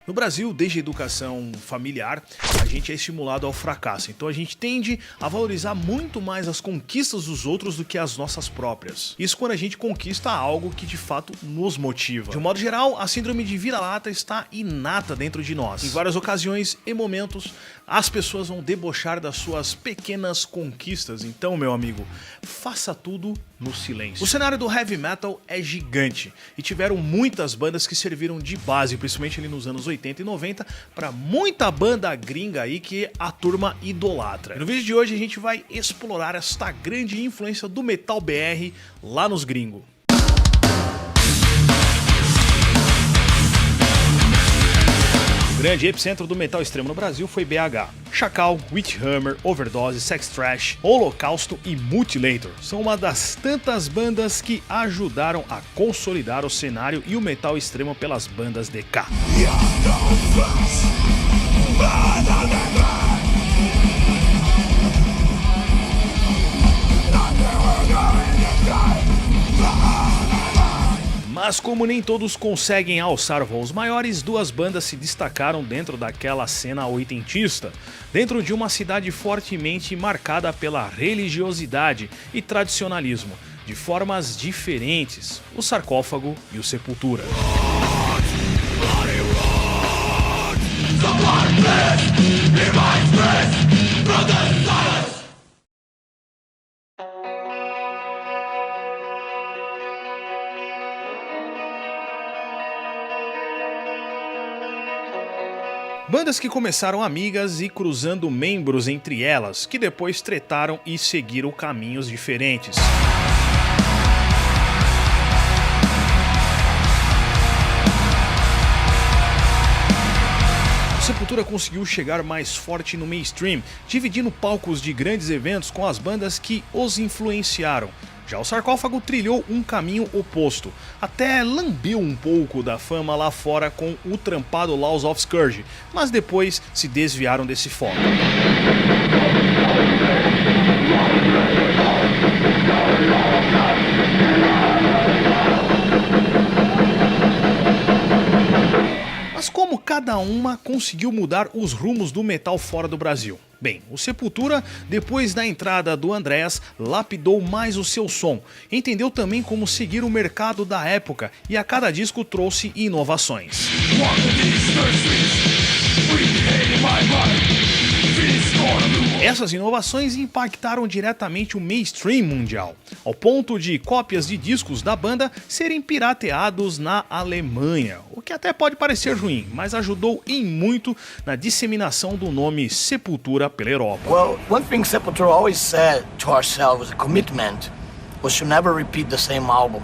No Brasil, desde a educação familiar, a gente é estimulado ao fracasso, então a gente tende a valorizar muito mais as conquistas dos outros do que as nossas próprias. Isso quando a gente conquista algo que de fato nos motiva. De um modo geral, a síndrome de vira-lata está inata dentro de nós. Em várias ocasiões e momentos, as pessoas vão debochar das suas pequenas conquistas, então, meu amigo, faça tudo no silêncio. O cenário do heavy metal é gigante e tiveram muitas bandas que serviram de base, principalmente ali nos anos 80 e 90, para muita banda gringa aí que a turma idolatra. E no vídeo de hoje a gente vai explorar esta grande influência do metal BR lá nos gringos. O grande epicentro do metal extremo no Brasil foi BH. Chacal, Witchhammer, Overdose, Sex Trash, Holocausto e Mutilator são uma das tantas bandas que ajudaram a consolidar o cenário e o metal extremo pelas bandas de cá. Mas como nem todos conseguem alçar voos maiores, duas bandas se destacaram dentro daquela cena oitentista, dentro de uma cidade fortemente marcada pela religiosidade e tradicionalismo, de formas diferentes, o Sarcófago e o Sepultura. Bandas que começaram amigas e cruzando membros entre elas, que depois tretaram e seguiram caminhos diferentes. Sepultura conseguiu chegar mais forte no mainstream, dividindo palcos de grandes eventos com as bandas que os influenciaram. Já o Sarcófago trilhou um caminho oposto, até lambeu um pouco da fama lá fora com o trampado Laws of Scourge, mas depois se desviaram desse foco. Mas como cada uma conseguiu mudar os rumos do metal fora do Brasil? Bem, o Sepultura, depois da entrada do Andrés, lapidou mais o seu som, entendeu também como seguir o mercado da época e a cada disco trouxe inovações. Essas inovações impactaram diretamente o mainstream mundial, ao ponto de cópias de discos da banda serem pirateados na Alemanha, o que até pode parecer ruim, mas ajudou em muito na disseminação do nome Sepultura pela Europa. Well, one thing Sepultura always said to ourselves, a commitment, was to never repeat the same album,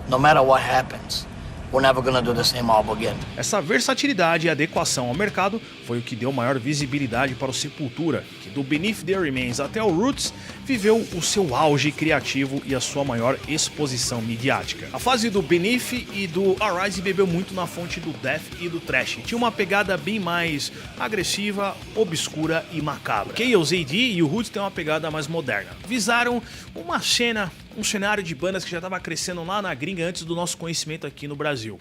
no matter what happens. We're never gonna do the same album again. Essa versatilidade e adequação ao mercado foi o que deu maior visibilidade para o Sepultura, que do Beneath the Remains até o Roots viveu o seu auge criativo e a sua maior exposição midiática. A fase do Beneath e do Arise bebeu muito na fonte do death e do thrash, tinha uma pegada bem mais agressiva, obscura e macabra. Chaos AD e o Roots têm uma pegada mais moderna. Visaram um cenário de bandas que já estava crescendo lá na gringa antes do nosso conhecimento aqui no Brasil.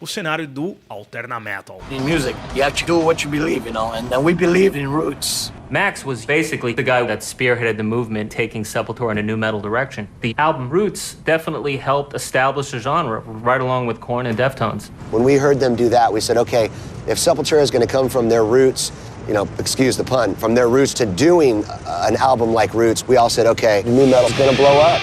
O cenário do Alterna Metal. In music, you have to do what you believe, you know, and then we believed in Roots. Max was basically the guy that spearheaded the movement, taking Sepultura in a new metal direction. The album Roots definitely helped establish a genre, right along with Korn and Deftones. When we heard them do that, we said, okay, if Sepultura is going to come from their roots, you know, excuse the pun, from their roots to doing an album like Roots, we all said, okay, new metal's going to blow up.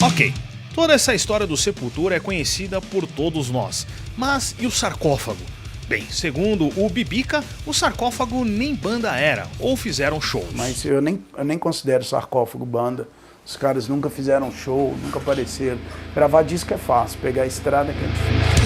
Ok, toda essa história do Sepultura é conhecida por todos nós, mas e o Sarcófago? Bem, segundo o Bibica, o Sarcófago nem banda era, ou fizeram shows. Mas eu nem considero Sarcófago banda, os caras nunca fizeram show, nunca apareceram. Gravar disco é fácil, pegar a estrada que é difícil.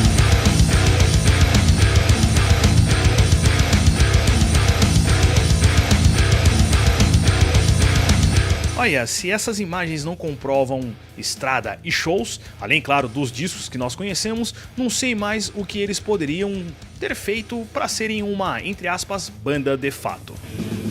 Olha, se essas imagens não comprovam estrada e shows, além, claro, dos discos que nós conhecemos, não sei mais o que eles poderiam ter feito para serem uma, entre aspas, banda de fato.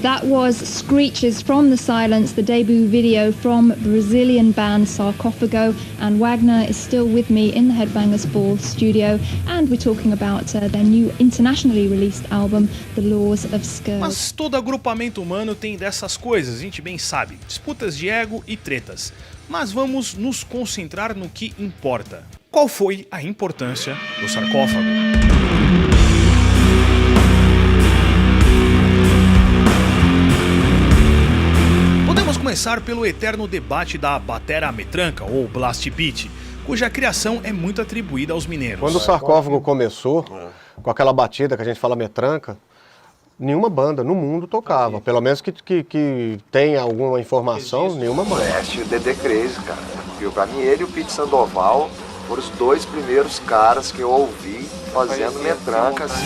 That was Screeches from the Silence, the debut video from Brazilian band Sarcófago, and Wagner is still with me in the Headbangers Ball studio, and we're talking about their new internationally released album, The Laws of Scourge. Mas todo agrupamento humano tem dessas coisas, a gente bem sabe, disputas de ego e tretas. Mas vamos nos concentrar no que importa. Qual foi a importância do sarcófago? Podemos começar pelo eterno debate da batera metranca, ou blast beat, cuja criação é muito atribuída aos mineiros. Quando o sarcófago começou, com aquela batida que a gente fala metranca, nenhuma banda no mundo tocava. Pelo menos que tenha alguma informação, nenhuma banda. O Dedé Crazy, cara. Viu? Pra mim, ele e o Pete Sandoval foram os dois primeiros caras que eu ouvi fazendo metranca assim.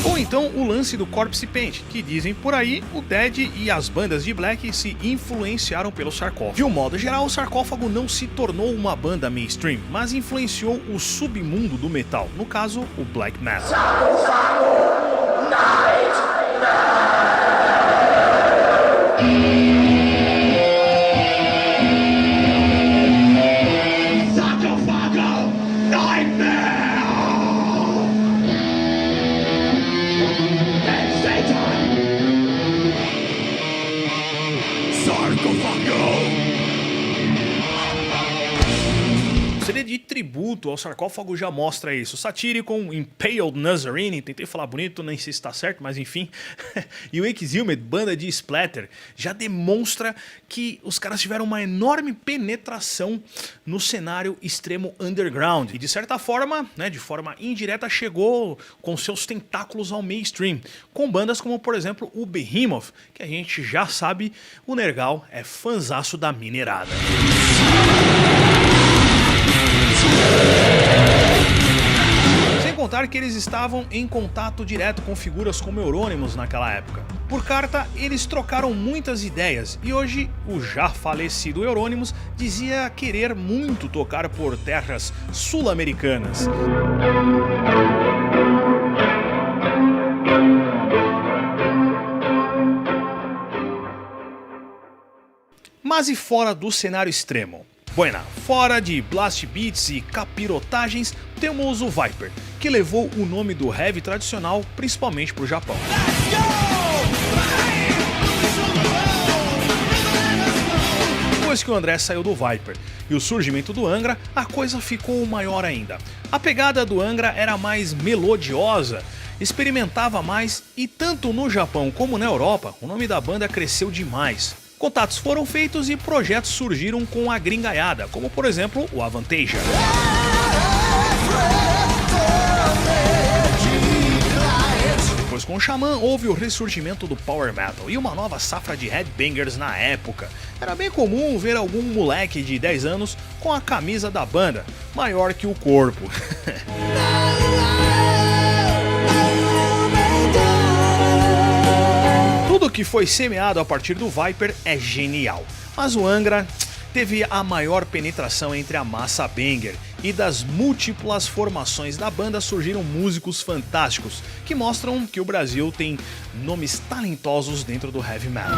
Ou então o lance do Corpse Paint, que dizem por aí o Dead e as bandas de black se influenciaram pelo sarcófago. De um modo geral, o sarcófago não se tornou uma banda mainstream, mas influenciou o submundo do metal, no caso, o black metal. CD de tributo ao sarcófago já mostra isso. Satyricon, Impaled Nazarene, tentei falar bonito, nem sei se está certo, mas enfim. E o Exhumed, banda de splatter, já demonstra que os caras tiveram uma enorme penetração no cenário extremo underground. E de certa forma, né, de forma indireta, chegou com seus tentáculos ao mainstream. Com bandas como, por exemplo, o Behemoth, que a gente já sabe, o Nergal é fanzaço da minerada. Sem contar que eles estavam em contato direto com figuras como Euronymous naquela época. Por carta, eles trocaram muitas ideias e hoje o já falecido Euronymous dizia querer muito tocar por terras sul-americanas. Mas e fora do cenário extremo? Buena, fora de blast beats e capirotagens, temos o Viper, que levou o nome do heavy tradicional principalmente para o Japão. Depois que o André saiu do Viper e o surgimento do Angra, a coisa ficou maior ainda. A pegada do Angra era mais melodiosa, experimentava mais e tanto no Japão como na Europa, o nome da banda cresceu demais. Contatos foram feitos e projetos surgiram com a gringaiada, como por exemplo o Avantasia. Depois com o Xamã houve o ressurgimento do Power Metal e uma nova safra de headbangers na época. Era bem comum ver algum moleque de 10 anos com a camisa da banda, maior que o corpo. Tudo que foi semeado a partir do Viper é genial, mas o Angra teve a maior penetração entre a massa banger, e das múltiplas formações da banda surgiram músicos fantásticos, que mostram que o Brasil tem nomes talentosos dentro do heavy metal.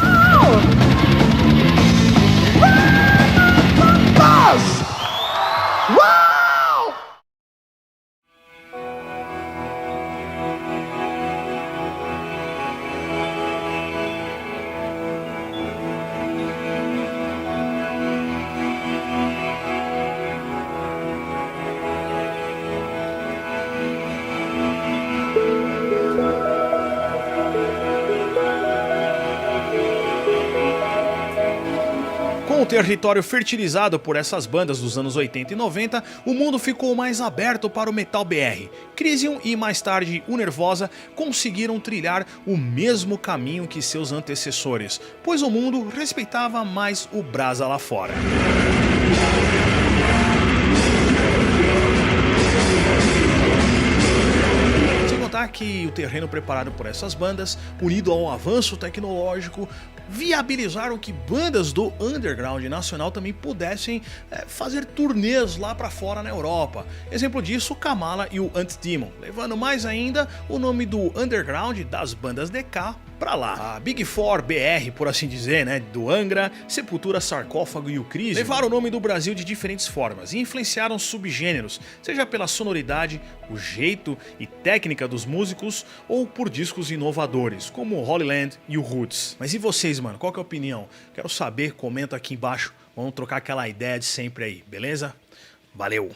Com o território fertilizado por essas bandas dos anos 80 e 90, o mundo ficou mais aberto para o metal BR. Crisium e mais tarde o Nervosa conseguiram trilhar o mesmo caminho que seus antecessores, pois o mundo respeitava mais o brasa lá fora. Que o terreno preparado por essas bandas, unido ao avanço tecnológico, viabilizaram que bandas do underground nacional também pudessem fazer turnês lá pra fora na Europa. Exemplo disso, o Kamala e o Antdemon, levando mais ainda o nome do underground das bandas DK pra lá. A Big Four BR, por assim dizer, né, do Angra, Sepultura, Sarcófago e o Crisium, levaram o nome do Brasil de diferentes formas e influenciaram subgêneros, seja pela sonoridade, o jeito e técnica dos músicos ou por discos inovadores, como o Holy Land e o Roots. Mas e vocês, mano? Qual que é a opinião? Quero saber, comenta aqui embaixo, vamos trocar aquela ideia de sempre aí, beleza? Valeu!